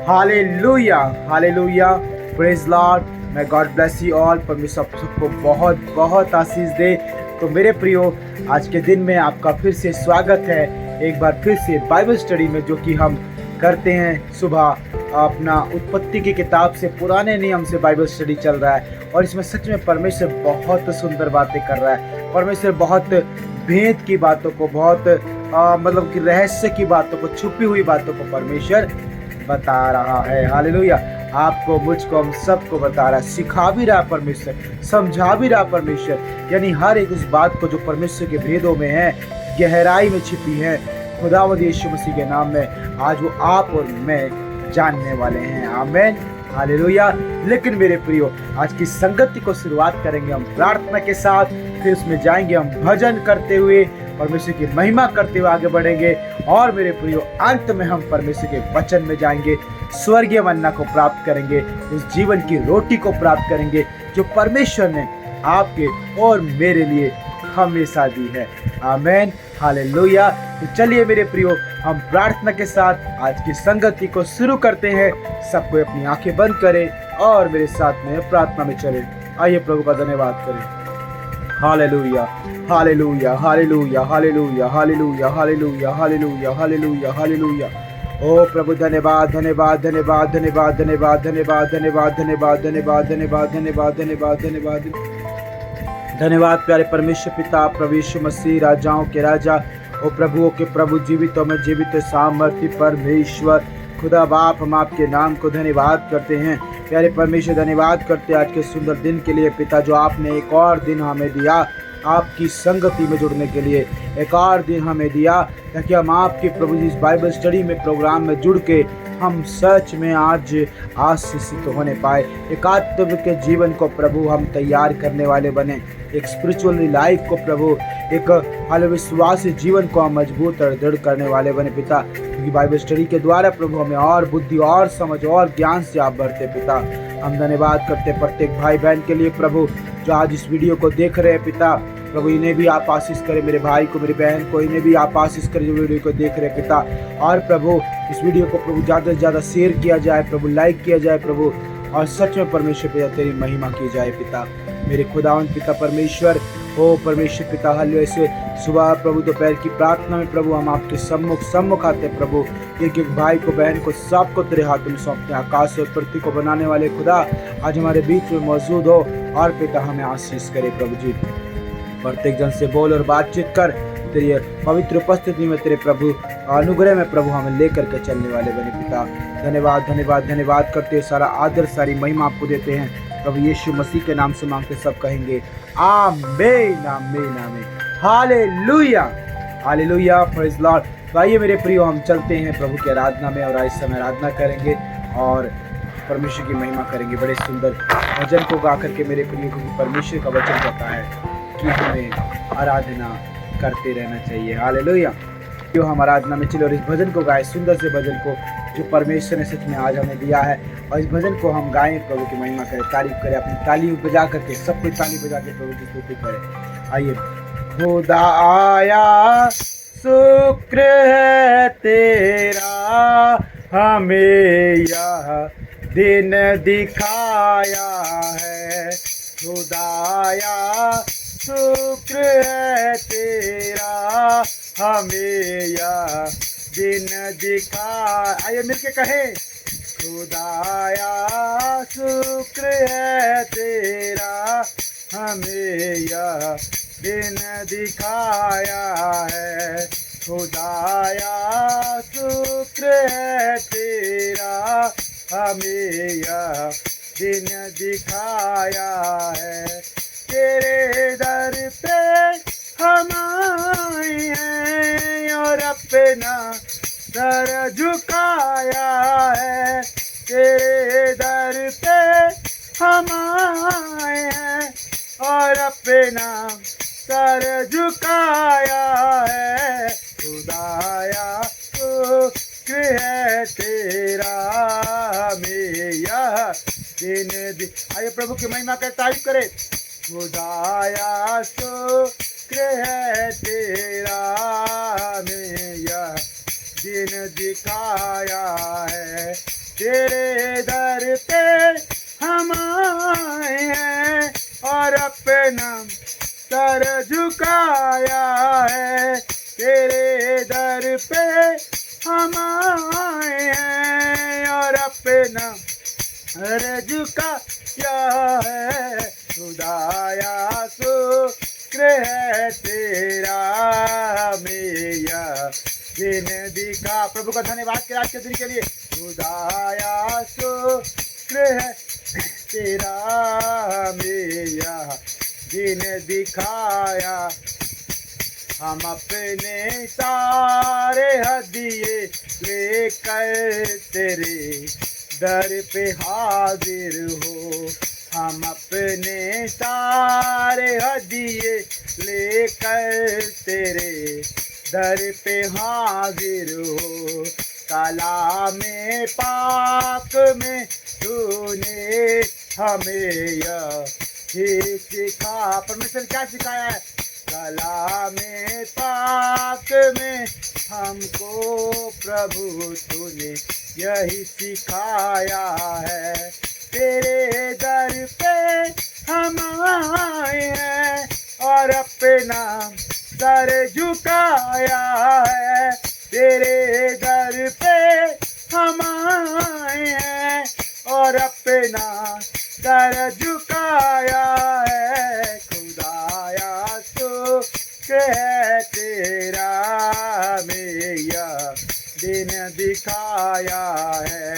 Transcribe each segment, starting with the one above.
Hallelujah, hallelujah, praise Lord. मैं God bless you all. परमेश्वर सबको बहुत बहुत आशीष दे। तो मेरे प्रियो, आज के दिन में आपका फिर से स्वागत है एक बार फिर से बाइबल स्टडी में, जो कि हम करते हैं सुबह अपना उत्पत्ति की किताब से पुराने नियम से बाइबल स्टडी चल रहा है। और इसमें सच में परमेश्वर बहुत सुंदर बातें कर रहा है। परमेश्वर बहुत भेद की बातों को, बहुत मतलब कि रहस्य की बातों को, छुपी हुई बातों को परमेश्वर बता रहा है। हालेलुया, आपको, मुझको, हम सबको बता रहा है, सिखा भी रहा परमेश्वर, समझा भी रहा परमेश्वर। यानी हर एक उस बात को जो परमेश्वर के भेदों में है, गहराई में छिपी है, खुदावंद यीशु मसीह के नाम में आज वो आप और मैं जानने वाले हैं। आमीन, हालेलुया। लेकिन मेरे प्रियो, आज की संगति को शुरुआत करेंगे हम प्रार्थना के साथ, फिर उसमें जाएंगे हम भजन करते हुए, परमेश्वर की महिमा करते हुए आगे बढ़ेंगे। और मेरे प्रियो, अंत में हम परमेश्वर के वचन में जाएंगे, स्वर्गीय मन्ना को प्राप्त करेंगे, उस जीवन की रोटी को प्राप्त करेंगे जो परमेश्वर ने आपके और मेरे लिए हमेशा दी है। आमीन, हालेलुया। तो चलिए मेरे प्रियो, हम प्रार्थना के साथ आज की संगति को शुरू करते हैं। सबको अपनी आंखें बंद करें और मेरे साथ में प्रार्थना में चले। आइए प्रभु का धन्यवाद करें। Hallelujah, hallelujah, hallelujah, hallelujah, hallelujah, hallelujah, hallelujah, hallelujah, hallelujah. ओ प्रभु, धन्यवाद, धन्यवाद, धन्यवाद, धन्यवाद, धन्यवाद, धन्यवाद, धन्यवाद, धन्यवाद, धन्यवाद, धन्यवाद, धन्यवाद, धन्यवाद, धन्यवाद, धन्यवाद प्यारे परमेश्वर पिता, प्रभु यीशु मसीह, राजाओं के राजा, ओ प्रभुओं के प्रभु, जीवितों में जीवित सामर्थ्य परमेश्वर खुदा बाप, हम आपके नाम को धन्यवाद करते हैं। प्यारे परमेश्वर, धन्यवाद करते हैं आज के सुंदर दिन के लिए पिता, जो आपने एक और दिन हमें दिया आपकी संगति में जुड़ने के लिए, एक और दिन हमें दिया ताकि हम आपके प्रभु जी इस बाइबल स्टडी में, प्रोग्राम में जुड़ के हम सच में आज आशीषित होने पाए। एक आत्मिक के जीवन को प्रभु हम तैयार करने वाले बने, एक स्पिरिचुअल लाइफ को प्रभु, एक हाल विश्वासी जीवन को हम मजबूत और दृढ़ करने वाले बने पिता। क्योंकि बाइबल स्टडी के द्वारा प्रभु हमें और बुद्धि और समझ और ज्ञान से आप बढ़ते पिता। हम धन्यवाद करते प्रत्येक भाई बहन के लिए प्रभु, जो आज इस वीडियो को देख रहे हैं पिता। प्रभु इन्हें भी आप आशीष करें, मेरे भाई को, मेरी बहन को, इन्हें भी आप आशीष करें जो वीडियो को देख रहे हैं पिता। और प्रभु इस वीडियो को प्रभु ज़्यादा से ज़्यादा शेयर किया जाए प्रभु, लाइक किया जाए प्रभु, और सच में परमेश्वर पिता तेरी महिमा की जाए पिता। मेरे खुदावंद पिता परमेश्वर, ओ परमेश्वर पिता, हाल ऐसे सुबह प्रभु दोपहर की प्रार्थना में प्रभु हम आपके सम्मुख आते प्रभु। एक एक भाई को, बहन को, सबको तेरे हाथों में सौंपते हैं। आकाश और पृथ्वी को बनाने वाले खुदा आज हमारे बीच में मौजूद हो और पिता हमें आशीष करे प्रभु जी। प्रत्येक जन से बोल और बातचीत कर, तेरी पवित्र उपस्थिति में, तेरे प्रभु अनुग्रह में प्रभु हमें लेकर के चलने वाले बने पिता। धन्यवाद, धन्यवाद, धन्यवाद करते, सारा आदर सारी महिमा आपको देते हैं प्रभु यीशु मसीह के नाम से मांगते सब कहेंगे आमीन, आमीन, आमीन, हालेलुया, हालेलुया, प्रेज लॉर्ड। तो आइए मेरे प्रियो, हम चलते हैं प्रभु की आराधना में और आज समय आराधना करेंगे और परमेश्वर की महिमा करेंगे। बड़े सुंदर भजन को गा करके मेरे प्रियो, क्योंकि परमेश्वर का वचन कहता है कि हमें आराधना करते रहना चाहिए। हालेलुया। क्यों हम आराधना में चले और इस भजन को गाएं, सुंदर से भजन को जो परमेश्वर ने सच में आज हमें दिया है, और इस भजन को हम गाएं, प्रभु की महिमा करें, तारीफ करें, अपनी ताली बजा करके, सब कोई ताली बजा के प्रभु की स्तुति करें। आइए। खुदा आया, शुक्र है तेरा, हमें यह दिन दिखाया है। खुदा आया, शुक्र है तेरा, हमें यह दिन दिखा। आइए मिलके कहे, खुदाया शुक्र है तेरा, हमें यह दिन दिखाया है। खुदाया शुक्र है तेरा, हमें यह दिन दिखाया है। तेरे दर पे हम आए हैं और अपना सर झुकाया है। तेरे दर पे हम आए हैं और अपना सर झुकाया है। खुदाया शुक्र है तेरा, हमें यह दिन आइए प्रभु की महिमा कर तारीफ करें। खुदाया शुक्र है तेरा, हमें यह दिन दिखाया है। तेरे दर पे हम आए हैं और अपना सर झुकाया है। तेरे दर पे हम आए हैं और अपना सर झुकाया है। खुदाया शुक्र है तेरा मैया दिन दिखा। प्रभु का धन्यवाद के आज के दिन के लिए। खुदाया शुक्र है तेरा मैया दिन दिखाया। हम अपने सारे हदिये लेकर तेरे दर पे हाजिर हो। हम अपने सारे हदिये लेकर तेरे दर पे हाजिर हो। कलामे पाक में तूने हमें यही सिखा। परमेश्वर ने क्या सिखाया है? कलामे पाक में हमको प्रभु तूने यही सिखाया है। तेरे दर पे हम आए हैं और अपना सर झुकाया है। तेरे दर पे हम आए हैं और अपना सर झुकाया है। खुदाया शुक्र है तेरा मैया दिन दिखाया है।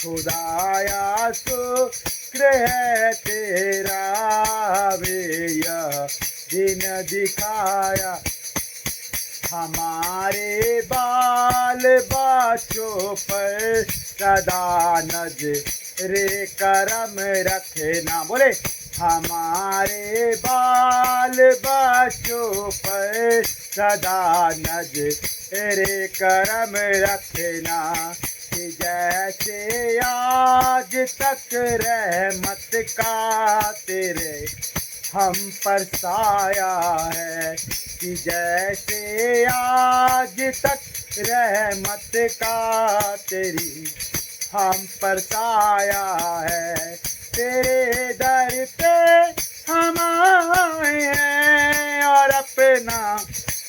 खुदाया शुक्र है तेरा मैया दिन दिखाया। हमारे बाल बच्चों पर सदा नजरे करम रखना। बोले हमारे बाल बच्चों पर सदा नजरे करम रखना। कि जैसे आज तक रहमत का तेरे हम पर साया है। कि जैसे आज तक रहमत का तेरी हम पर साया है। तेरे दर पे हम आए हैं और अपना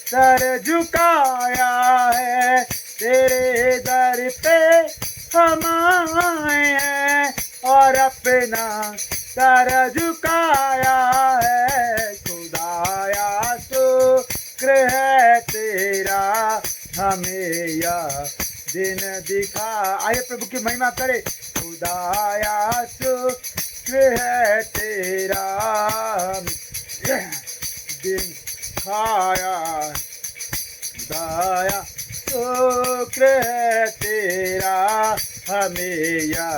सर झुकाया है। तेरे दर पे हम आए हैं और अपना सर झुकाया है। खुदाया शुक्र है तेरा हमें यह दिन दिखा। आइए प्रभु की महिमा करे। खुदाया शुक्र है तेरा दिन खाया। खुदाया शुक्र है तेरा हमें यह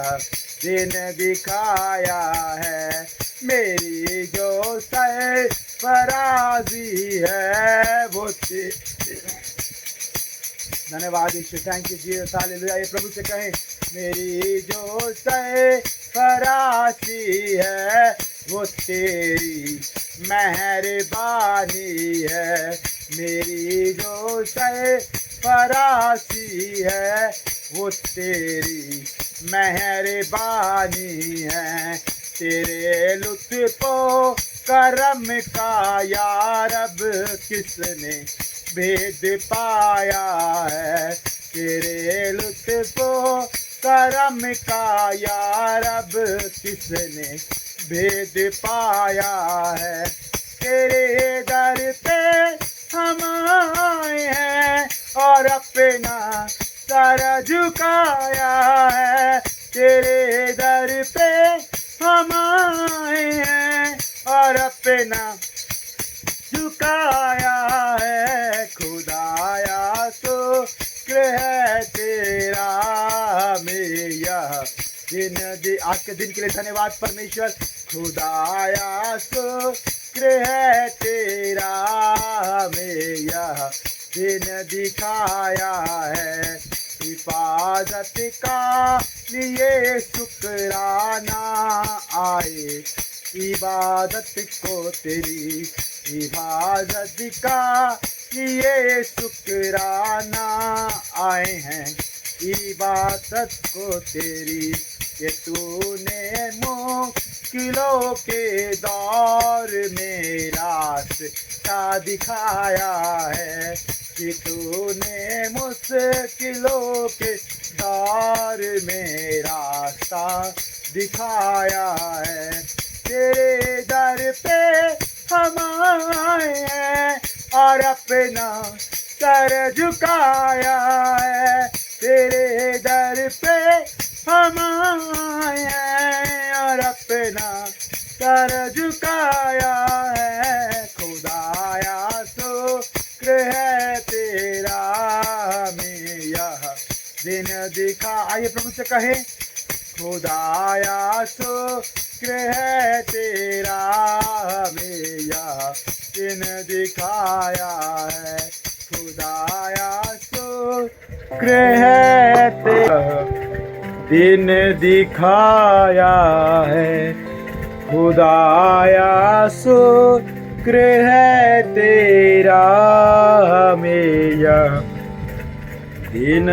दिन दिखाया है। मेरी जो सरफराजी है वो धन्यवाद यीशु। Thank you Jesus hallelujah. ये प्रभु से कहें मेरी जो सरफराजी है वो तेरी मेहरबानी है। मेरी जो सरफराजी है वो तेरी मेहरबानी है। तेरे लुत्फो करम का या रब किसने भेद पाया है। तेरे लुत्फो करम का या रब किसने भेद पाया है। तेरे दर पे हम आए हैं और अपना सर झुकाया है। तेरे दर पे हम आए हैं और अपना झुकाया है। खुदाया शुक्र है तेरा मैया दिन आज के दिन के लिए धन्यवाद परमेश्वर। खुदाया शुक्र है तेरा मैया दिन दिखाया है। हिफाजत का लिए शुक्राना आए। इबादत को तेरी हिफाजत का लिए शुक्राना आए हैं। इबादत को तेरी, कि तूने मुश्किलों के दौर में रास्ता दिखाया है, कि तूने मुश्किलों के दौर में रास्ता दिखाया है। तेरे दर पे हम आए हैं और अपना सर झुकाया है, तेरे दर पे हम आए हैं और अपना सर झुकाया है। खुदाया शुक्र है तेरा, हमें यह दिन दिखा। आइए प्रभु से कहें, खुदाया शुक्र है तेरा, हमें यह दिन दिखाया है। खुदाया शुक्र है तेरा, दिन दिखाया है। खुदाया शुक्र है तेरा, हमें यह दिन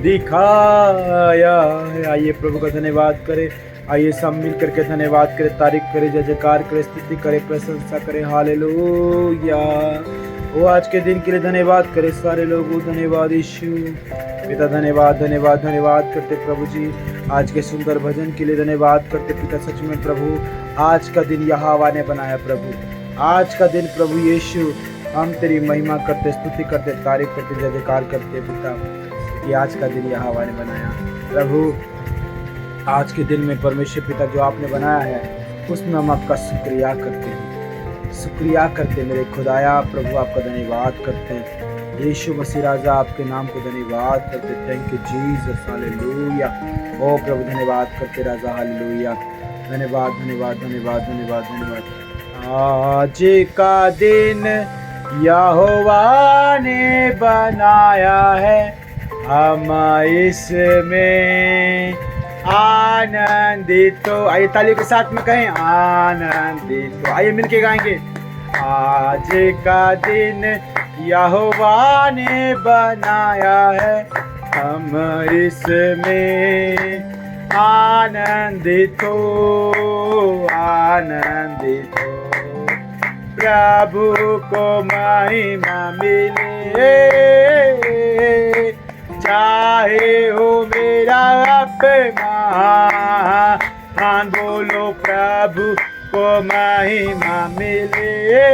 दिखाया है। आइए प्रभु का धन्यवाद करें, आइए सब मिल करके धन्यवाद करें, तारीफ करें, जय जयकार करें, स्तुति करें, प्रशंसा करें। हालेलुया। वो आज के दिन के लिए धन्यवाद करें सारे लोग, धन्यवाद यीशु पिता, धन्यवाद धन्यवाद धन्यवाद करते प्रभु जी। आज के सुंदर भजन के लिए धन्यवाद करते पिता। सच में प्रभु आज का दिन यहोवा ने बनाया प्रभु, आज का दिन प्रभु यीशु हम तेरी महिमा करते, स्तुति करते, तारीफ करते, जय जयकार करते पिता, कि आज का दिन यहोवा ने बनाया प्रभु। आज के दिन में परमेश्वर पिता जो आपने बनाया है उसमें हम आपका शुक्रिया करते हैं, शुक्रिया करते मेरे खुदाया प्रभु, आपका धन्यवाद करते हैं यीशु मसीह राजा, आपके नाम को धन्यवाद करते। Thank you Jesus, hallelujah. ओ प्रभु धन्यवाद करते राजा, हालेलुया। धन्यवाद धन्यवाद धन्यवाद धन्यवाद धन्यवाद। आज का दिन यहोवा ने बनाया है, हम इसमें आनंदित हो। आइए ताली के साथ में कहें आनंदित हो। आइए मिलके गाएंगे। आज का दिन यहोवा ने बनाया है, हम इसमें आनंदित हो, आनंदित हो। प्रभु को महिमा मिले, चाहे हो मेरा अपमान, बोलो प्रभु को महिमा मिले,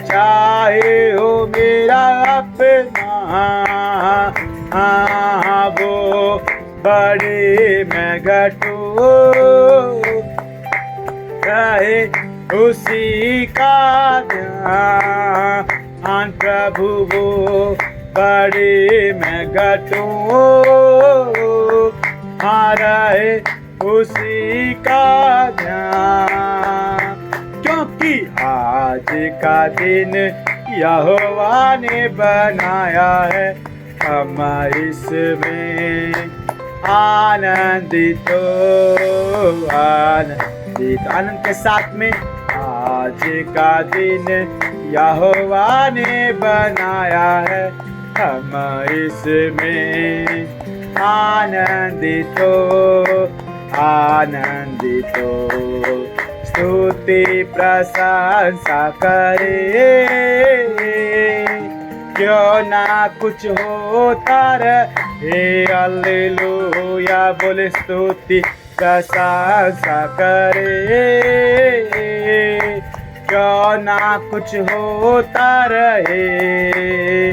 चाहे हो मेरा अपमान, वो बड़े मैं घटो रहे उसी का ध्यान, प्रभु वो बड़े मैं घटो रहे उसी का ध्यान, क्योंकि आज का दिन यहोवा ने बनाया है, हम इसमें आनंदित हो, आनंदित। आनंद के साथ में आज का दिन यहोवा ने बनाया है, हम इसमें आनंदित हो, आनंदित हो। स्तुति प्रशंसा करे, क्यों ना कुछ होता रहे, हालेलुया। बोले स्तुति प्रशंसा करे, क्यों ना कुछ होता रहे,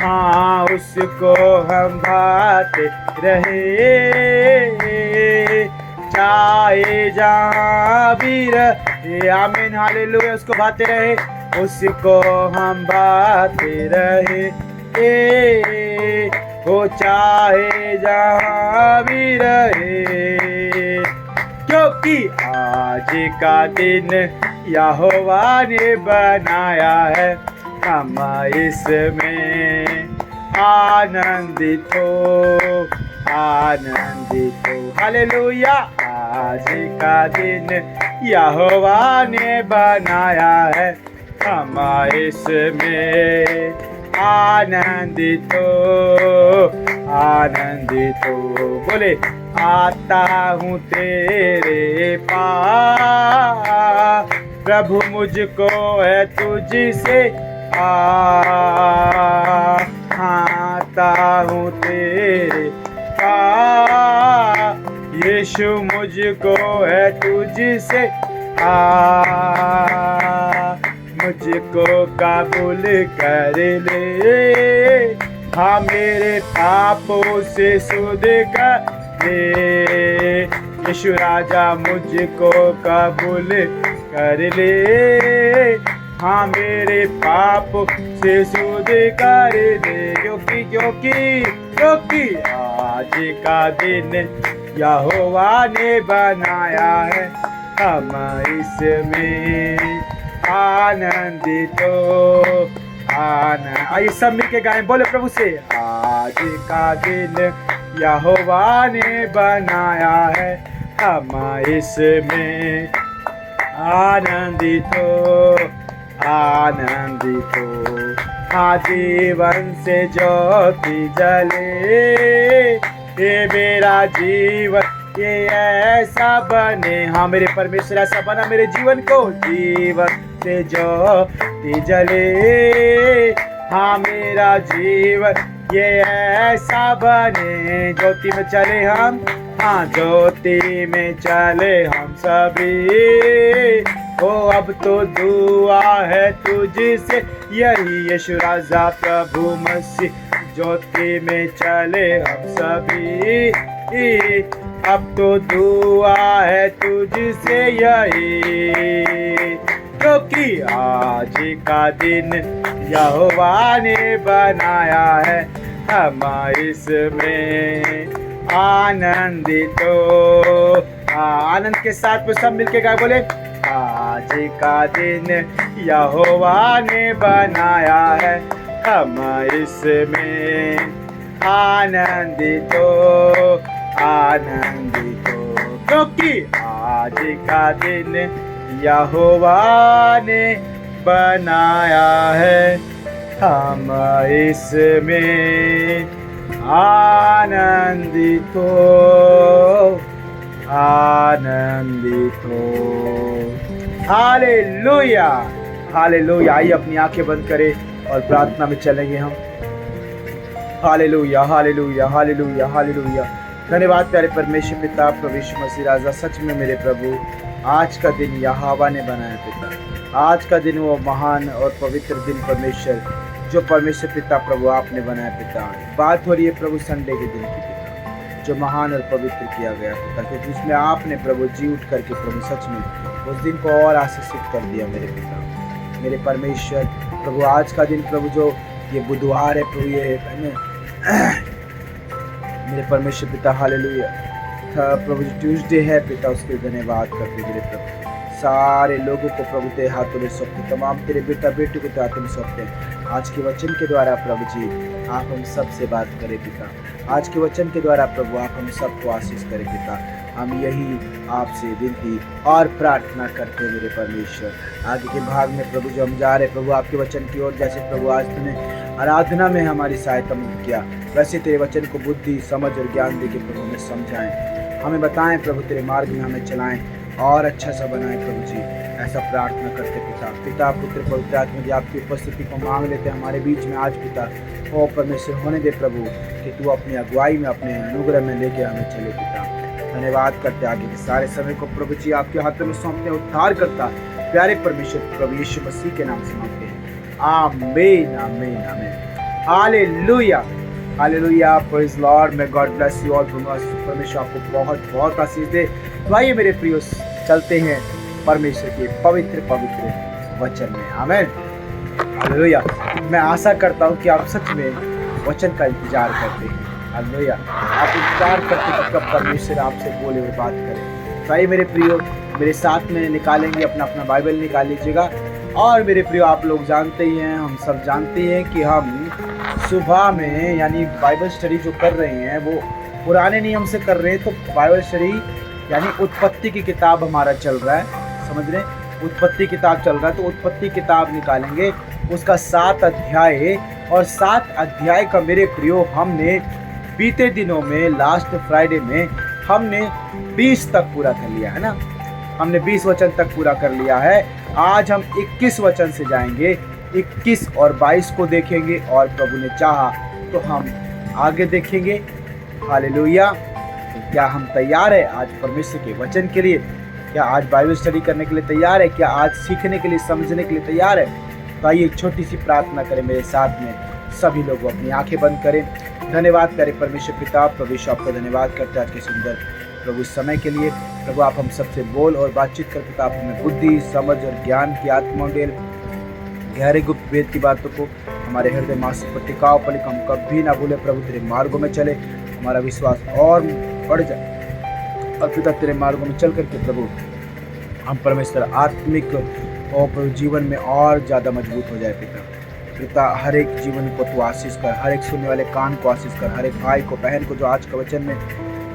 हाँ उसको हम भाते रहे, चाहे जहाँ भी रहे, आमीन हालेलुया। उसको भाते रहे, उसको हम भाते रहे, वो चाहे जहाँ भी रहे, क्योंकि आज का दिन यहोवा ने बनाया है, हम इसमें आनंदित हो, आनंदित हो। हालेलुया। आज का दिन यहोवा ने बनाया है, हम इसमें आनंदित हो, आनंदित हो। बोले आता हूँ तेरे पास, प्रभु मुझको है तुझसे आता हूँ तेरे पास, यीशु मुझको है तुझसे मुझको कबूल कर ले, हाँ मेरे पापों से शुद्ध कर ले। यीशु राजा मुझको कबूल कर ले, हाँ मेरे पापों से शुद्ध कर दे। क्योंकि आज का दिन यहोवा ने बनाया है, हम इसमें आनंदित हो, आइए सब मिलके गाएं, बोले प्रभु से आज का दिन यहोवा ने बनाया है, हम इसमें आनंदित हो, आनंदित हो। हाँ जीवन से ज्योति जले, ये मेरा जीवन ये ऐसा बने, हाँ मेरे परमेश्वर ऐसा बना मेरे जीवन को, जीवन से ज्योति जले, हाँ मेरा जीवन ये ऐसा बने। ज्योति में चले हम, हाँ ज्योति में चले हम सभी, ओ अब तो दुआ है तुझसे यही यीशु राजा प्रभु मसीह, ज्योति में चले हम सभी, अब तो दुआ है तुझसे यही, क्योंकि आज का दिन यहोवा ने बनाया है, हम इसमें आनंदित हो। आनंद के साथ में सब मिलके गाए, बोले आज का दिन यहोवा ने बनाया है, हम इसमें आनंदित हो, आनंदित हो। क्योंकि आज का दिन यहोवा ने बनाया है, हम इसमें आनंदित हो, आनंदित हो। Hallelujah, hallelujah. आइए अपनी आंखें बंद करें और प्रार्थना में चलेंगे हम। Hallelujah, hallelujah, hallelujah, hallelujah. धन्यवाद प्यारे परमेश्वर पिता प्रभु यीशु मसीह राजा, सच में मेरे प्रभु आज का दिन यहोवा ने बनाया पिता, आज का दिन वो महान और पवित्र दिन परमेश्वर जो परमेश्वर पिता प्रभु आपने बनाया पिता। बात हो रही है प्रभु संडे के दिन की पिता, जो महान और पवित्र किया गया पिता, क्योंकि उसमें आपने प्रभु जी उठ करके प्रभु सच में उस दिन को और आशीषित कर दिया मेरे पिता, मेरे परमेश्वर प्रभु। आज का दिन प्रभु जो ये बुधवार है प्रभु, ये मेरे परमेश्वर पिता हालेलुया प्रभु जो ट्यूसडे है पिता, उसके धन्यवाद करते मेरे प्रभु। सारे लोगों को प्रभु तेरे हाथों में सौंपते, तमाम तेरे बेटा बेटी को तेरे हाथों में सौंपते। आज के वचन के द्वारा प्रभु जी आप हम सब से बात करें पिता, आज के वचन के द्वारा प्रभु आप हम सबको आशीष करें पिता। हम यही आपसे विनती और प्रार्थना करते हैं मेरे परमेश्वर। आगे के भाग में प्रभु जो हम जा रहे प्रभु आपके वचन की ओर, जैसे प्रभु आज तूने आराधना में हमारी सहायता किया, वैसे तेरे वचन को बुद्धि समझ और ज्ञान दे के प्रभु हमें समझाएं, हमें बताएं प्रभु, तेरे मार्ग में हमें चलाएं और अच्छा सा बनाएं प्रभु जी। ऐसा प्रार्थना करते पिता, पिता पुत्र पवित्र आत्मा जी आपकी उपस्थिति को मांग लेते हैं हमारे बीच में आज पिता। ओ परमेश्वर होने दे प्रभु कि तू अपनी अगुवाई में अपने अनुग्रह में लेके हमें चले पिता। धन्यवाद करते आगे के सारे समय को प्रभु जी आपके हाथों में सौंपते, उद्धार करता प्यारे परमेश्वर प्रभु यीशु मसीह के नाम से मांगते हैं, आमीन, आमीन, आमीन। Hallelujah, hallelujah, praise Lord, may God bless you all. परमेश्वर आपको बहुत बहुत आशीष दे। तो आइए मेरे प्रियो चलते हैं परमेश्वर के पवित्र पवित्र वचन में, आमीन, हालेलुया। मैं आशा करता हूँ कि आप सच में वचन का इंतजार करते हैं, हालेलुया। आप इंतजार करते हैं कि कब परमेश्वर आपसे बोले और बात करें। तो आइए मेरे प्रियो मेरे साथ में निकालेंगे, अपना अपना बाइबल निकाल लीजिएगा। और मेरे प्रियो आप लोग जानते ही हैं, हम सब जानते हैं कि हम सुबह में यानी बाइबल स्टडी जो कर रहे हैं वो पुराने नियम से कर रहे हैं। तो बाइबल स्टडी यानी उत्पत्ति की किताब हमारा चल रहा है, समझ रहे हैं, उत्पत्ति किताब चल रहा है। तो उत्पत्ति किताब निकालेंगे, उसका 7 अध्याय और 7 अध्याय का मेरे प्रियो हमने बीते दिनों में लास्ट फ्राइडे में हमने 20 तक पूरा कर लिया है ना। हमने 20 वचन तक पूरा कर लिया है। आज हम 21 वचन से जाएंगे, 21 और 22 को देखेंगे और प्रभु ने चाहा तो हम आगे देखेंगे। हालेलुया। तो क्या हम तैयार है आज परमेश्वर के वचन के लिए? क्या आज बाइबल स्टडी करने के लिए तैयार है? क्या आज सीखने के लिए, समझने के लिए तैयार है? तो आइए एक छोटी सी प्रार्थना करें मेरे साथ में। सभी लोग अपनी आंखें बंद करें, धन्यवाद करें परमेश्वर पिता। प्रभु यीशु आपका धन्यवाद करते हैं आज के सुंदर प्रभु समय के लिए। प्रभु आप हम सबसे बोल और बातचीत कर पिता। आप हमें बुद्धि, समझ और ज्ञान की आत्मा दे। गहरे गुप्त वेद की बातों को हमारे हृदय मांस पर टिकाओ पलिक, हम कभी ना भूले प्रभु। तेरे मार्गों में चले, हमारा विश्वास और बढ़ जाए और पिता तेरे मार्गों में चल करके प्रभु हम परमेश्वर आत्मिक और प्रभु जीवन में और ज़्यादा मजबूत हो जाए पिता। हर एक जीवन को तू आशीष कर, हर एक सुनने वाले कान को आशीष कर, हर एक भाई को, बहन को जो आज के वचन में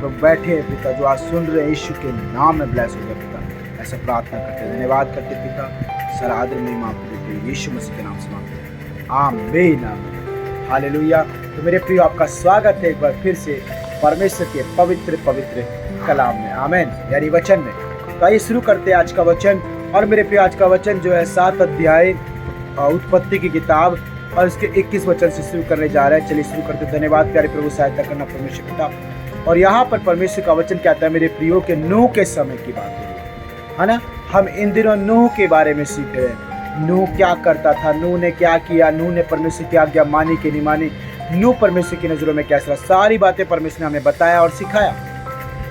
तो बैठे हैं पिता, जो आज सुन रहे हैं, यीशु के नाम में ब्लेस हो गया पिता। ऐसा प्रार्थना करते, धन्यवाद करते पिता। सर आदर में माफ देते यीशु मसीह के नाम से मांगते, आमीन आमीन। हालेलुया। तो मेरे प्रिय आपका स्वागत है एक बार फिर से परमेश्वर के पवित्र पवित्र कलाम में, आमीन, यानी वचन में। तो आइए शुरू करते हैं आज का वचन। और मेरे प्रिय आज का वचन जो है 7 अध्याय उत्पत्ति की किताब और इसके 21 वचन से शुरू करने जा रहे हैं। चलिए शुरू करते। धन्यवाद प्यारे प्रभु, सहायता करना परमेश्वर पिता। और यहाँ पर परमेश्वर का वचन कहता है मेरे प्रियो के नूह के समय की बात है ना। हम इन दिनों नूह के बारे में सीख रहे हैं। नूह क्या करता था, नूह ने क्या किया, नूह ने परमेश्वर की आज्ञा मानी कि नहीं मानी, नूह परमेश्वर की नजरों में कैसा, सारी बातें परमेश्वर ने हमें बताया और सिखाया।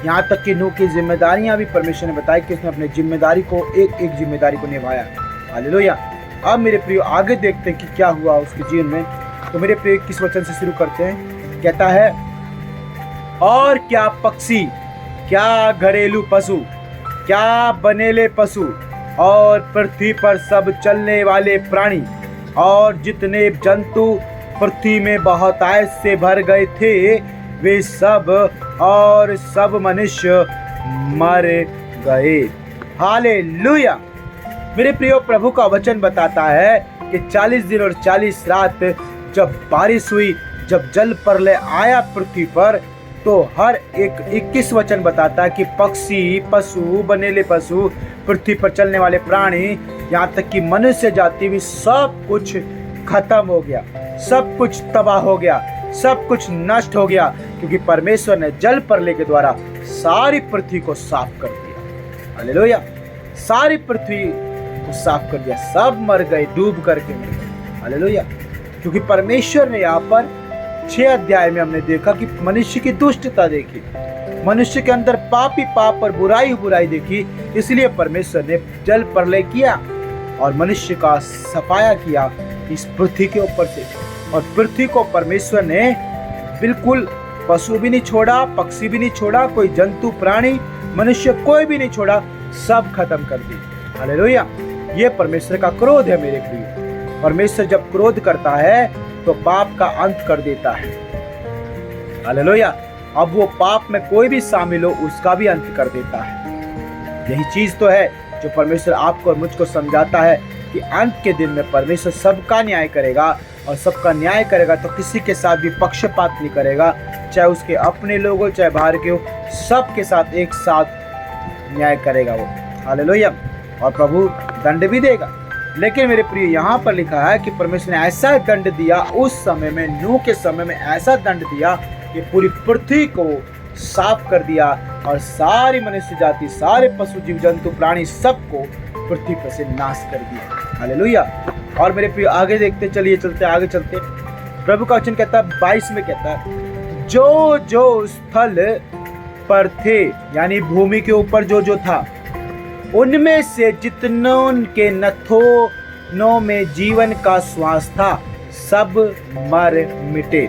यहाँ तक कि नूह की जिम्मेदारियां भी परमेश्वर ने बताई कि उसने अपनी जिम्मेदारी को एक एक जिम्मेदारी को निभाया। हालेलुया। अब मेरे प्रियो आगे देखते हैं कि क्या हुआ उसके जीवन में। तो मेरे प्रियो 21 वचन से शुरू करते हैं। कहता है, और क्या पक्षी, क्या घरेलू पशु, क्या बनेले पशु और पृथ्वी पर सब चलने वाले प्राणी और जितने जंतु पृथ्वी में बहुतायत से भर गए थे, वे सब और सब मनुष्य मर गए। हालेलुया। मेरे प्रियो प्रभु का वचन बताता है कि 40 दिन और 40 रात जब बारिश हुई, जब जल प्रलय आया पृथ्वी पर, तो हर एक 21 वचन बताता है कि पक्षी, पशु, बनेले पशु, पृथ्वी पर चलने वाले प्राणी, यहाँ तक कि मनुष्य जाति भी सब कुछ खत्म हो गया, सब कुछ तबाह हो गया, सब कुछ नष्ट हो गया, क्योंकि परमेश्वर ने जल प्रलय के द्वारा सारी पृथ्वी को साफ कर दिया। हालेलुया। सारी पृथ्वी को साफ कर दिया, सब मर गए, डूब करके मर गए। हालेलुया। क्योंकि परमेश्वर ने यहाँ पर 6 अध्याय में हमने देखा कि मनुष्य की दुष्टता देखी, मनुष्य के अंदर पापी पाप और बुराई बुराई देखी, इसलिए परमेश्वर ने जल प्रलय किया और मनुष्य का सफाया किया इस पृथ्वी के ऊपर से। और पृथ्वी को परमेश्वर ने बिल्कुल पशु भी नहीं छोड़ा, पक्षी भी नहीं छोड़ा, कोई जंतु प्राणी मनुष्य कोई भी नहीं छोड़ा, सब खत्म कर दी। हालेलुया। ये परमेश्वर का क्रोध है मेरे प्रिय। परमेश्वर जब क्रोध करता है तो पाप का अंत कर देता है। हालेलुया। अब वो पाप में कोई भी शामिल हो उसका भी अंत कर देता है। यही चीज तो है जो परमेश्वर आपको और मुझको समझाता है कि अंत के दिन में परमेश्वर सबका न्याय करेगा, और सबका न्याय करेगा तो किसी के साथ भी पक्षपात नहीं करेगा, चाहे उसके अपने लोग हो चाहे बाहर के हो, सबके साथ एक साथ न्याय करेगा वो। हालेलुया। और प्रभु दंड भी देगा। लेकिन मेरे प्रिय यहाँ पर लिखा है कि परमेश्वर ने ऐसा दंड दिया उस समय में, नूह के समय में ऐसा दंड दिया कि पूरी पृथ्वी को साफ कर दिया और सारी मनुष्य जाति, सारे पशु जीव जंतु प्राणी सबको पृथ्वी पर से नाश कर दिया। हालेलुया। और मेरे प्रिय आगे देखते, चलिए चलते आगे चलते। प्रभु का वचन कहता है 22 में कहता है, जो जो स्थल पर थे, यानी भूमि के ऊपर जो जो था, उनमें से जितनों के नथनों में जीवन का श्वास था, सब मर मिटे।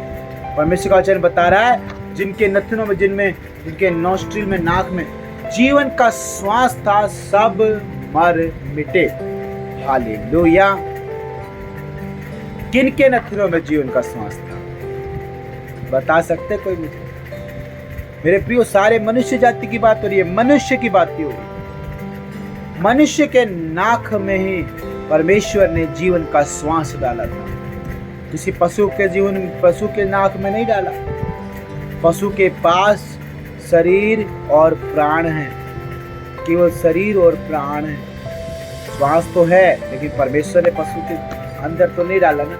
परमेश्वर का वचन बता रहा है जिनके नथनों में, जिनके नोस्ट्रिल में, नाक में जीवन का श्वास था, सब मर मिटे। हालेलुया। किनके नथनों में जीवन का श्वास था? बता सकते कोई मुझे? मेरे प्रियो सारे मनुष्य जाति की बात हो रही है, मनुष्य की बात हो रही है। मनुष्य के नाक में ही परमेश्वर ने जीवन का श्वास डाला था। किसी पशु के नाक में नहीं डाला। पशु के पास शरीर और प्राण है, केवल शरीर और प्राण है। श्वास तो है, लेकिन परमेश्वर ने पशु के अंदर तो नहीं डाला ना।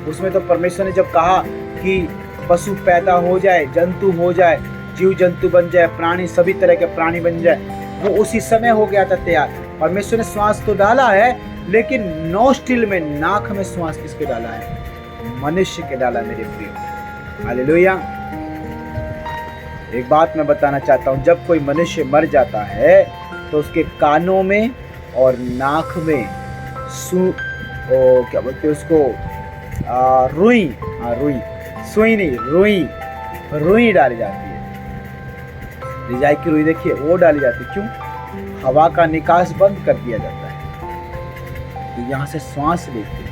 उसमें तो परमेश्वर ने जब कहा कि पशु पैदा हो जाए, जंतु हो जाए, जीव जंतु बन जाए, प्राणी सभी तरह के प्राणी बन जाए, वो उसी समय हो गया था तैयार। परमेश्वर ने श्वास तो डाला है, लेकिन नोस्ट्रिल में, नाक में श्वास किसके डाला है? मनुष्य के डाला मेरे प्रिय। हालेलुया। एक बात मैं बताना चाहता हूँ, जब कोई मनुष्य मर जाता है तो उसके कानों में और नाक में क्या बोलते हैं उसको, रुई, सुई नहीं, रुई डाली जाती है। रिजाई की रुई देखिए, वो डाली जाती है। क्यों? हवा का निकास बंद कर दिया जाता है, तो यहाँ से श्वास लेते हैं।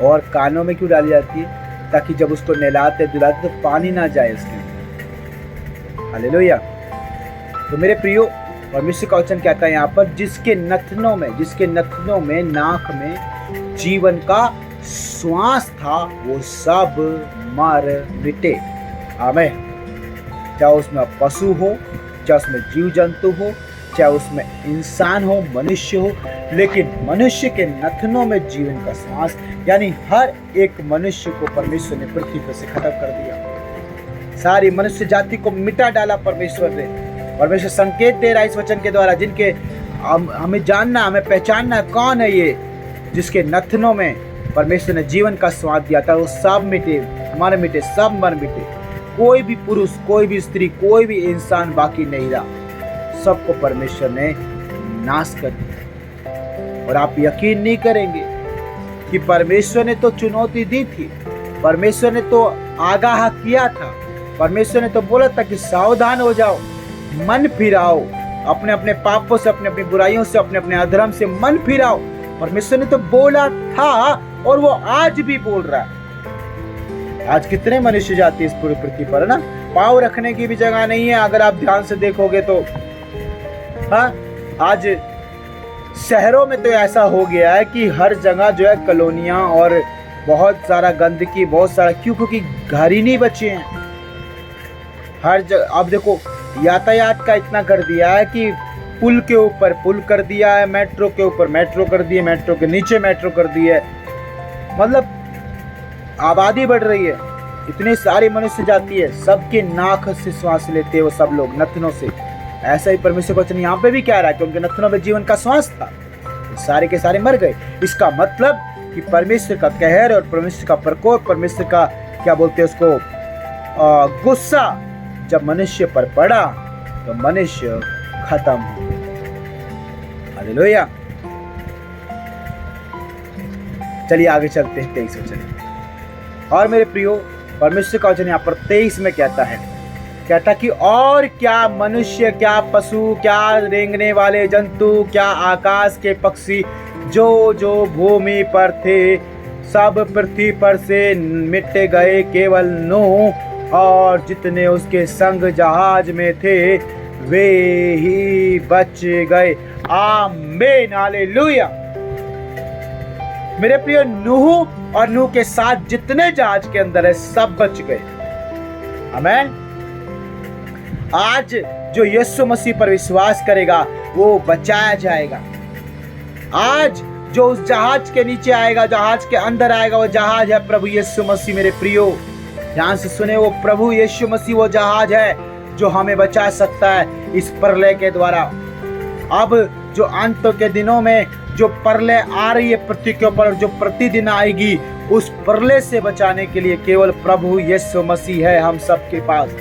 और कानों में क्यों डाली जाती है? ताकि जब उसको नहलाते धुलाते तो पानी ना जाए उसके अंदर। हालेलुया। तो मेरे प्रियो, परमेश्वर का वचन कहता है यहाँ पर, जिसके नथनों में, नाक में जीवन का श्वास था, वो सब मर मिटे। आमीन। चाहे उसमें पशु हो, चाहे उसमें जीव जंतु हो, चाहे उसमें इंसान हो, मनुष्य हो, लेकिन मनुष्य के नथनों में जीवन का श्वास, यानी हर एक मनुष्य को परमेश्वर ने पृथ्वी पर से खत्म कर दिया। सारी मनुष्य जाति को मिटा डाला परमेश्वर ने। परमेश्वर संकेत दे रहा है इस वचन के द्वारा, जिनके हमें जानना, हमें पहचानना कौन है ये, जिसके नथनों में परमेश्वर ने जीवन का स्वाद दिया था, वो सब मिटे, मर मिटे, सब मर मिटे। कोई भी पुरुष, कोई भी स्त्री, कोई भी इंसान बाकी नहीं रहा। सबको परमेश्वर ने नाश कर दिया। और आप यकीन नहीं करेंगे कि परमेश्वर ने तो चुनौती दी थी, परमेश्वर ने तो आगाह किया था, परमेश्वर ने तो बोला था कि सावधान हो जाओ, मन फिराओ, अपने अपने पापों से, अपने अपनी बुराइयों से, अपने अपने अधर्म से मन फिराओ। परमेश्वर ने तो बोला था, और वो आज भी बोल रहा है। आज कितने मनुष्य जाति इस पूरी पृथ्वी पर, है ना? पाँव रखने की भी जगह नहीं है, अगर आप ध्यान से देखोगे तो। हाँ, आज शहरों में तो ऐसा हो गया है कि हर जगह जो है कॉलोनियां और बहुत सारा गंदगी, बहुत सारा, क्योंकि घर ही नहीं बचे हैं हर जगह। अब देखो, यातायात का इतना कर दिया है कि पुल के ऊपर पुल कर दिया है, मेट्रो के ऊपर मेट्रो कर दिए, मेट्रो के नीचे मेट्रो कर दी है। मतलब आबादी बढ़ रही है, इतनी सारी मनुष्य जाती है, सबके नाक से श्वास लेते हैं वो सब लोग, नथनों से। ऐसा ही परमेश्वर का वचन यहाँ पे भी कह रहा है कि उनके नथनों में जीवन का श्वास था, सारे के सारे मर गए। इसका मतलब कि परमेश्वर का कहर और परमेश्वर का प्रकोप, परमेश्वर का क्या बोलते हैं उसको, गुस्सा जब मनुष्य पर पड़ा तो मनुष्य खत्म हो गया। हालेलुया। चलिए आगे चलते हैं 23 वचन। और मेरे प्रियो, परमेश्वर का वचन यहाँ पर 23 में कहता कि और क्या मनुष्य, क्या पशु, क्या रेंगने वाले जंतु, क्या आकाश के पक्षी, जो जो भूमि पर थे, सब पृथ्वी पर से मिट गए, केवल नूह और जितने उसके संग जहाज में थे वे ही बच गए। आमीन। हालेलुया। मेरे प्रिय, नूह और नूह के साथ जितने जहाज के अंदर है सब बच गए। आमीन। आज जो यीशु मसीह पर विश्वास करेगा वो बचाया जाएगा। आज जो उस जहाज के नीचे आएगा, जहाज के अंदर आएगा, वो जहाज है प्रभु यीशु मसीह। मेरे प्रियो, ध्यान से सुने, वो प्रभु यीशु मसीह वो जहाज है जो हमें बचा सकता है इस प्रलय के द्वारा। अब जो अंत के दिनों में जो प्रलय आ रही है पृथ्वी के ऊपर, जो प्रतिदिन आएगी, उस प्रलय से बचाने के लिए केवल प्रभु यीशु मसीह है हम सबके पास।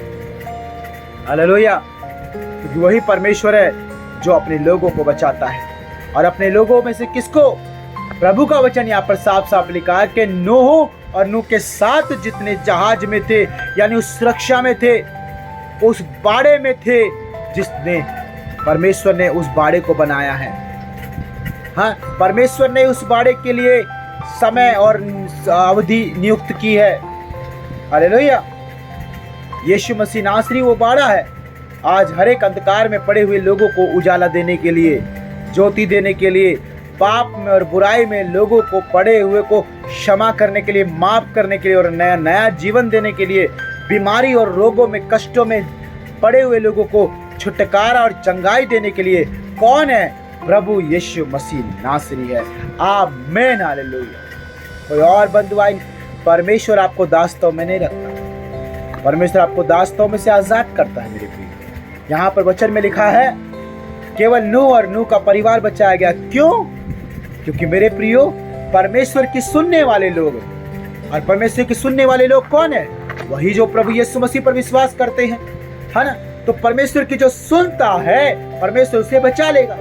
हालेलुया। क्योंकि वही परमेश्वर है जो अपने लोगों को बचाता है। और अपने लोगों में से किसको? प्रभु का वचन यहाँ पर साफ साफ लिखा है कि नूह और नूह के साथ जितने जहाज में थे, यानी उस सुरक्षा में थे, उस बाड़े में थे जिसने परमेश्वर ने उस बाड़े को बनाया है। हाँ, परमेश्वर ने उस बाड़े के लिए समय और अवधि नियुक्त की है। हालेलुया। यीशु मसीह नासरी वो बाड़ा है। आज हर एक अंधकार में पड़े हुए लोगों को उजाला देने के लिए, ज्योति देने के लिए, पाप में और बुराई में लोगों को, पड़े हुए को क्षमा करने के लिए, माफ करने के लिए और नया नया जीवन देने के लिए, बीमारी और रोगों में, कष्टों में पड़े हुए लोगों को छुटकारा और चंगाई देने के लिए कौन है? प्रभु यीशु मसीह नासरी है। आमीन, हालेलुया। कोई और बंधुआई, परमेश्वर आपको दासों में नहीं रखता, परमेश्वर आपको दासों में से आजाद करता है मेरे प्रिय। यहाँ पर वचन में लिखा है केवल नूह और नूह का परिवार बचाया गया। क्यों? क्योंकि मेरे प्रियो, परमेश्वर की सुनने वाले लोग, और परमेश्वर की सुनने वाले लोग कौन है? वही जो प्रभु यीशु मसीह पर विश्वास करते हैं, है ना। तो परमेश्वर की जो सुनता है, परमेश्वर उसे बचा लेगा।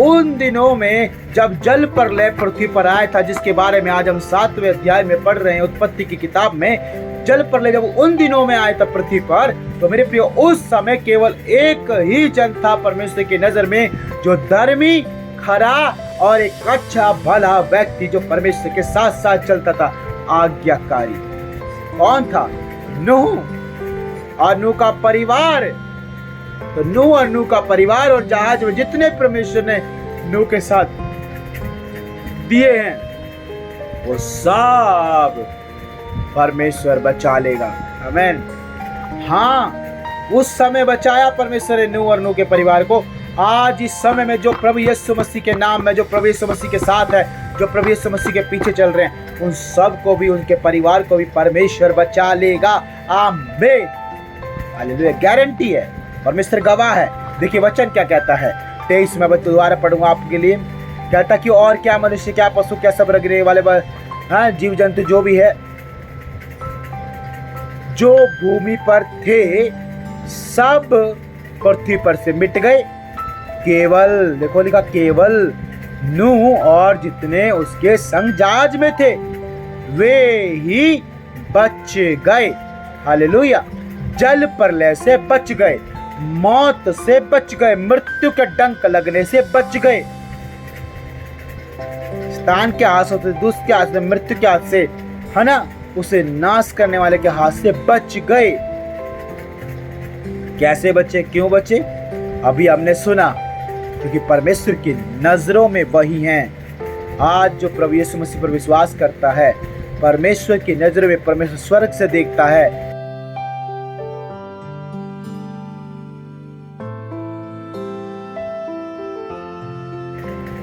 उन दिनों में जब जल प्रलय पृथ्वी पर आया था, जिसके बारे में आज हम 7वें अध्याय में पढ़ रहे हैं, उत्पत्ति की किताब में, जल प्रलय जब उन दिनों में आया था पृथ्वी पर, तो मेरे प्रियो उस समय केवल एक ही जन था परमेश्वर की नजर में, जो धर्मी, खरा और एक अच्छा भला व्यक्ति, जो परमेश्वर के साथ साथ चलता था, आज्ञाकारी। कौन था? नूह और नूह का परिवार। तो नूह और नूह का परिवार और जहाज में जितने परमेश्वर ने नूह के साथ दिए हैं, वो सब परमेश्वर बचा लेगा। आमीन। हाँ, उस समय बचाया परमेश्वर ने नूह और नूह के परिवार को। आज इस समय में जो प्रभु यीशु मसीह के नाम में, जो प्रभु यीशु मसीह के साथ है, जो प्रभु यीशु मसीह के पीछे चल रहे हैं, उन सब को भी, उनके परिवार को भी परमेश्वर बचा लेगा। आमीन, हालेलुया। गारंटी है, परमेश्वर गवाह है। देखिए वचन क्या कहता है, 23 में दोबारा पढ़ूंगा आपके लिए। कहता कि और क्या मनुष्य, क्या पशु, क्या सब रगने वाले जीव जंतु जो भी है, जो भूमि पर थे, सब पृथ्वी पर से मिट गए, केवल, देखो लिखा, केवल नूह और जितने उसके संग जहाज में थे वे ही बच गए। हालेलुया। जल प्रलय से बच गए, मौत से बच गए, मृत्यु के डंक लगने से बच गए, शैतान के हाथ से, दुष्ट के हाथ से, मृत्यु के हाथ से, है ना, उसे नाश करने वाले के हाथ से बच गए। कैसे बचे, क्यों बचे? अभी हमने सुना, क्योंकि परमेश्वर की नजरों में वही हैं। आज जो प्रभु यीशु मसीह पर विश्वास करता है, परमेश्वर की नजरों में परमेश्वर स्वर्ग से देखता है।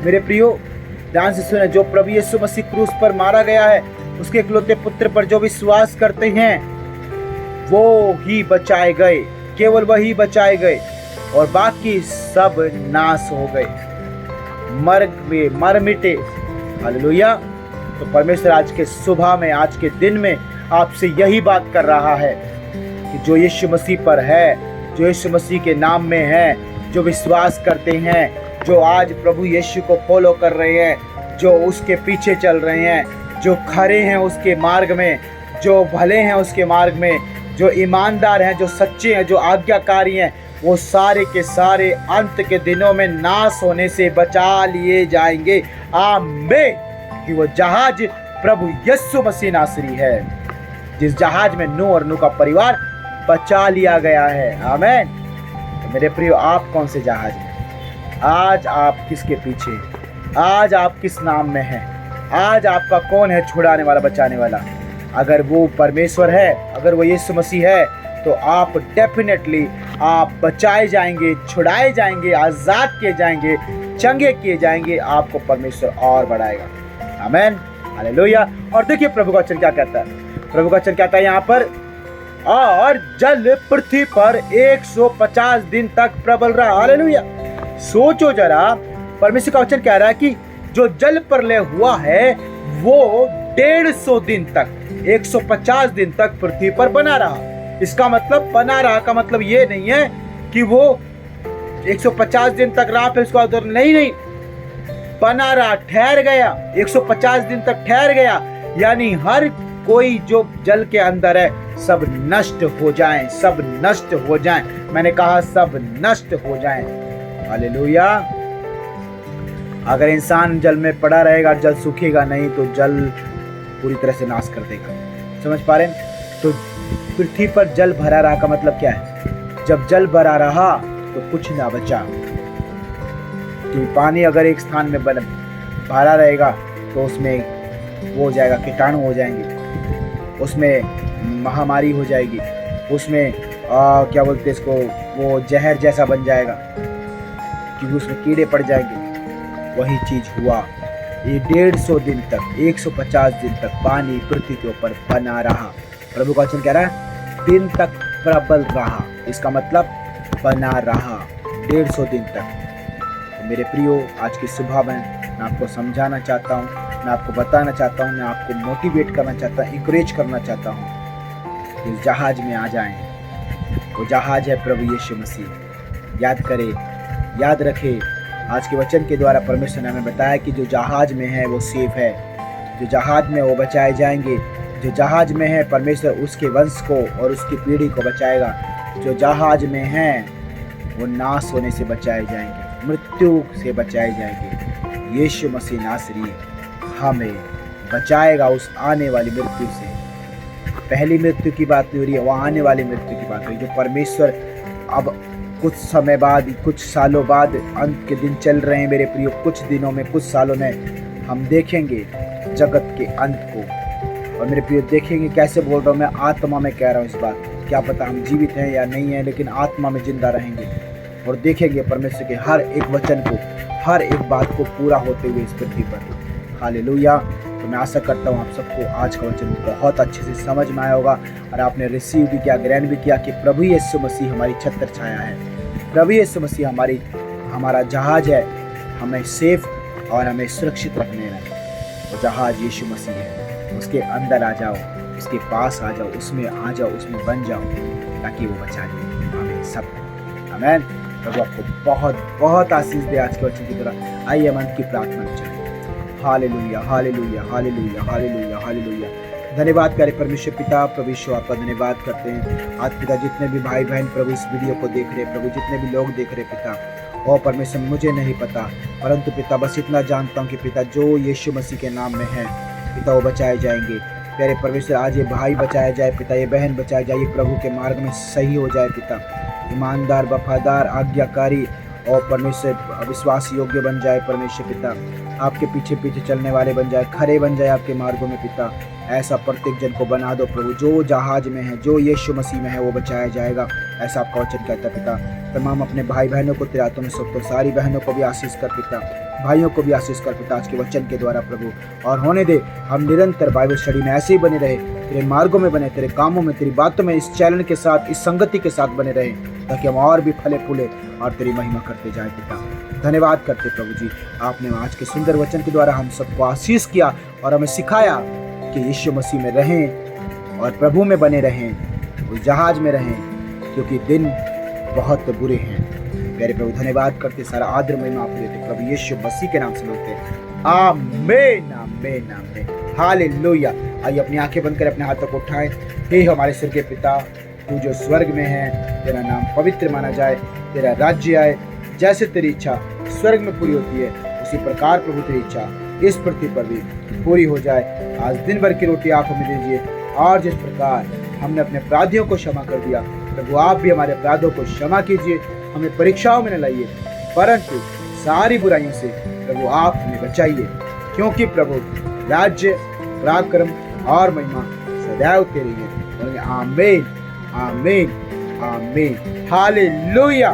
मेरे प्रियो, ध्यान से सुने, जो प्रभु यीशु मसीह क्रूस पर मारा गया है, उसके इकलौते पुत्र पर जो विश्वास करते हैं, वो ही बचाए गए, केवल वही बचाए गए, और बाकी सब नाश हो गए, मर मिटे। हालेलुया। तो परमेश्वर आज के सुबह में, आज के दिन में आपसे यही बात कर रहा है कि जो यीशु मसीह पर है, जो यीशु मसीह के नाम में है, जो विश्वास करते हैं, जो आज प्रभु यीशु को फॉलो कर रहे हैं, जो उसके पीछे चल रहे हैं, जो खरे हैं उसके मार्ग में, जो भले हैं उसके मार्ग में, जो ईमानदार हैं, जो सच्चे हैं, जो आज्ञाकारी हैं, वो सारे के सारे अंत के दिनों में नाश होने से बचा लिए जाएंगे। आमीन। कि वो जहाज प्रभु यीशु मसीह नासरी है, जिस जहाज में नूह और नूह का परिवार बचा लिया गया है। आमीन। तो मेरे प्रियो, आप कौन से जहाज में? आज आप किसके पीछे? आज आप किस नाम में हैं? आज आपका कौन है छुड़ाने वाला, बचाने वाला? अगर वो परमेश्वर है, अगर वो यीशु मसीह है, तो आप डेफिनेटली आप बचाए जाएंगे, छुड़ाए जाएंगे, आजाद किए जाएंगे, चंगे किए जाएंगे। आपको परमेश्वर और बढ़ाएगा। आमीन, हालेलुया। और देखिए प्रभु का वचन क्या कहता है। प्रभु का वचन कहता है यहाँ पर, और जल पृथ्वी पर 150 दिन तक प्रबल रहा। हालेलुया। सोचो जरा, परमेश्वर का वचन कह रहा है कि जो जल प्रलय हुआ है वो 150 दिन तक, 150 दिन तक पृथ्वी पर बना रहा। इसका मतलब, बना रहा का मतलब ये नहीं है कि वो 150 दिन तक रहा फिर उसके बाद नहीं, बना रहा, ठहर गया, 150 दिन तक ठहर गया। यानी हर कोई जो जल के अंदर है, सब नष्ट हो जाएं, सब नष्ट हो जाएं। मैंने कहा सब नष्ट हो जाएं। हालेलुया। अगर इंसान जल में पड़ा रहेगा, जल सूखेगा नहीं, तो जल पूरी तरह से नाश कर देगा। समझ पा रहे हैं? तो पृथ्वी पर जल भरा रहा का मतलब क्या है? जब जल भरा रहा तो कुछ ना बचा। तो पानी अगर एक स्थान में भरा रहेगा तो उसमें वो हो जाएगा, कीटाणु हो जाएंगे, उसमें महामारी हो जाएगी, उसमें क्या बोलते हैं इसको, वो जहर जैसा बन जाएगा क्योंकि उसमें कीड़े पड़ जाएंगे। वही चीज हुआ, ये 150 दिन तक, 150 दिन तक पानी पृथ्वी के ऊपर बना रहा। प्रभु का वचन कह रहा है दिन तक प्रबल रहा, इसका मतलब बना रहा 150 दिन तक। तो मेरे प्रियो, आज की सुबह मैं आपको समझाना चाहता हूँ, मैं आपको बताना चाहता हूँ, मैं आपको मोटिवेट करना चाहता हूँ, इंकरेज करना चाहता हूँ कि जहाज में आ जाएं। वो जहाज है प्रभु यीशु मसीह। याद करें, याद रखें, आज के वचन के द्वारा परमेश्वर ने हमें बताया कि जो जहाज में है वो सेफ है, जो जहाज में वो बचाए जाएंगे। जो जहाज में है परमेश्वर उसके वंश को और उसकी पीढ़ी को बचाएगा। जो जहाज में है वो नाश होने से बचाए जाएंगे, मृत्यु से बचाए जाएंगे। यीशु मसीह नासरी हमें बचाएगा उस आने वाली मृत्यु से। पहली मृत्यु की बात नहीं हो रही है, वो आने वाली मृत्यु की बात हो रही है, जो परमेश्वर अब कुछ समय बाद, कुछ सालों बाद, अंत के दिन चल रहे हैं मेरे प्रियो। कुछ दिनों में, कुछ सालों में हम देखेंगे जगत के अंत को। और मेरे प्रियो देखेंगे, कैसे बोल रहा हूँ मैं, आत्मा में कह रहा हूँ इस बात। क्या पता हम जीवित हैं या नहीं हैं, लेकिन आत्मा में जिंदा रहेंगे और देखेंगे परमेश्वर के हर एक वचन को, हर एक बात को पूरा होते हुए इस पृथ्वी पर। हालेलुया। तो मैं आशा करता हूँ आप सबको आज का वचन बहुत अच्छे से समझ में आया होगा और आपने रिसीव भी किया, ग्रहण भी किया कि प्रभु यीशु मसीह हमारी छत्र छाया है, प्रभु यीशु मसीह हमारा जहाज है, हमें सेफ और हमें सुरक्षित रखने में। वो जहाज यीशु मसीह है, उसके अंदर आ जाओ, उसके पास आ जाओ, उसमें आ जाओ, उसमें बन जाओ, ताकि वो बचा ले हमें सब। आमीन। प्रभु आपको बहुत बहुत आशीष दे आज के वचन की तरह। आइए मन की प्रार्थना करें। Hallelujah, hallelujah, hallelujah, hallelujah, hallelujah. धन्यवाद करे परमेश्वर पिता, प्रभु यीशु आपका धन्यवाद करते हैं। आज पिता जितने भी भाई बहन प्रभु इस वीडियो को देख रहे, प्रभु जितने भी लोग देख रहे पिता, और परमेश्वर मुझे नहीं पता, परंतु पिता बस इतना जानता हूँ कि पिता जो यीशु मसीह के नाम में है पिता वो बचाए जाएंगे। प्यारे परमेश्वर आज ये भाई बचाया जाए पिता, ये बहन बचाए जाए, ये प्रभु के मार्ग में सही हो जाए पिता, ईमानदार, वफादार, आज्ञाकारी और परमेश्वर विश्वास योग्य बन जाए परमेश्वर पिता, आपके पीछे पीछे चलने वाले बन जाए, खरे बन जाए आपके मार्गों में पिता। ऐसा प्रत्येक जन को बना दो प्रभु, जो जहाज में है, जो यीशु मसीह में है वो बचाया जाएगा, ऐसा आपका वचन कहता पिता। तमाम अपने भाई बहनों को तेरे हाथों में सौंपता हूं, सारी बहनों को भी आशीष कर पिता, भाइयों को भी आशीष कर पिता आज के वचन के द्वारा प्रभु। और होने दे हम निरंतर बाइबल स्टडी में ऐसे ही बने रहे, तेरे मार्गों में बने, तेरे कामों में, तेरी बातों में, इस चैनल के साथ, इस संगति के साथ बने रहे, ताकि हम और भी फले फूले और तेरी महिमा करते जाए पिता। धन्यवाद करते प्रभु जी, आपने आज के सुंदर वचन के द्वारा हम सबको आशीष किया और हमें सिखाया कि यीशु मसीह में रहें और प्रभु में बने रहें, उस जहाज में रहें, क्योंकि दिन बहुत बुरे हैं। प्यारे प्रभु धन्यवाद करते, सारा आदर महिमा आपको देते, प्रभु यीशु मसीह के नाम से मांगते हैं, आमीन, आमीन, आमीन, हालेलुया। आइए अपनी आंखें बंद कर अपने हाथों को उठाएं। हे हमारे सिर के पिता, तू जो स्वर्ग में है, तेरा नाम पवित्र माना जाए, तेरा राज्य आए, जैसे तेरी इच्छा स्वर्ग में पूरी होती है उसी प्रकार प्रभु तेरी इच्छा इस पृथ्वी पर भी पूरी हो जाए। आज दिन भर की रोटी आप हमें दीजिए, और जिस प्रकार हमने अपने अपराधियों को क्षमा कर दिया, प्रभु आप भी हमारे अपराधों को क्षमा कीजिए। हमें परीक्षाओं में न लाइए, परंतु सारी बुराइयों से प्रभु आप हमें बचाइए, क्योंकि प्रभु राज्य, पराक्रम और महिमा सदैव तेरी है। आमीन, आमीन, आमीन, हालेलुया,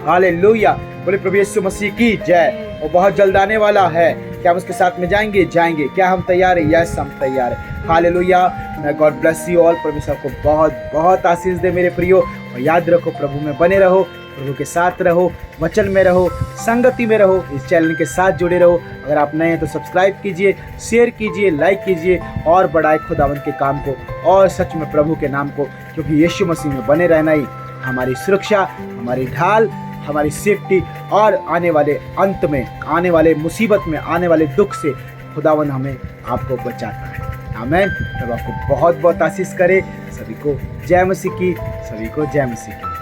हालेलुया। बोले प्रभु यीशु मसीह की जय। वो बहुत जल्द आने वाला है, क्या हम उसके साथ में जाएंगे? जाएंगे। क्या हम तैयार हैं? यस, हम तैयार हैं। हालेलुया। मैं गॉड ब्लेस यू ऑल। परमेश्वर को बहुत बहुत आशीष दे मेरे प्रियो। और याद रखो, प्रभु में बने रहो, प्रभु के साथ रहो, वचन में रहो, संगति में रहो, इस चैनल के साथ जुड़े रहो। अगर आप नए हैं तो सब्सक्राइब कीजिए, शेयर कीजिए, लाइक कीजिए और बढ़ाए खुदावंद के काम को और सच में प्रभु के नाम को, क्योंकि यीशु मसीह में बने रहना ही हमारी सुरक्षा, हमारी ढाल, हमारी सेफ्टी और आने वाले अंत में, आने वाले मुसीबत में, आने वाले दुख से खुदावंद हमें आपको बचाता है। आमीन। तब आपको बहुत बहुत आशीष करे। सभी को जय मसीह की, सभी को जय मसीह की।